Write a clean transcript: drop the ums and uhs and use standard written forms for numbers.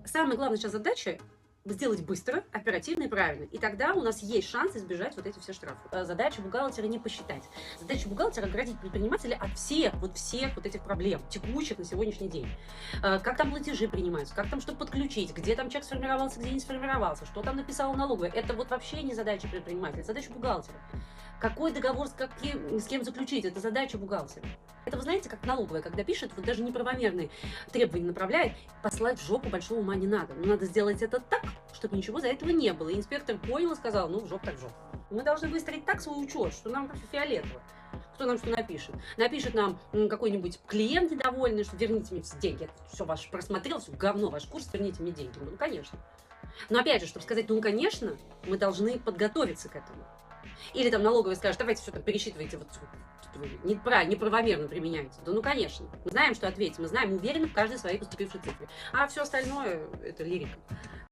Самая главная сейчас задача сделать быстро, оперативно и правильно. И тогда у нас есть шанс избежать вот эти все штрафы. Задача бухгалтера не посчитать. Задача бухгалтера оградить предпринимателя от всех вот этих проблем, текущих на сегодняшний день. Как там платежи принимаются, как там что подключить, где там чек сформировался, где не сформировался, что там написала налоговая. Это вот вообще не задача предпринимателя, задача бухгалтера. Какой договор с кем заключить, это задача бухгалтера. Это вы знаете, как налоговая, когда пишет, вот даже неправомерные требования направляет, послать в жопу большого ума не надо. Но надо сделать это так, чтобы ничего за этого не было. И инспектор понял и сказал, ну, в жопу так в жопу. Мы должны выстроить так свой учет, что нам вообще фиолетово. Кто нам что напишет? Напишет нам какой-нибудь клиент недовольный, что верните мне все деньги. Я все ваше просмотрел, все говно, ваш курс, верните мне деньги. Ну, конечно. Но опять же, чтобы сказать, ну, конечно, мы должны подготовиться к этому. Или там налоговая скажет, давайте все там пересчитывайте, вот вы неправомерно применяете. Да ну конечно. Мы знаем, что ответить, мы знаем, уверены в каждой своей поступившей цифре. А все остальное это лирика.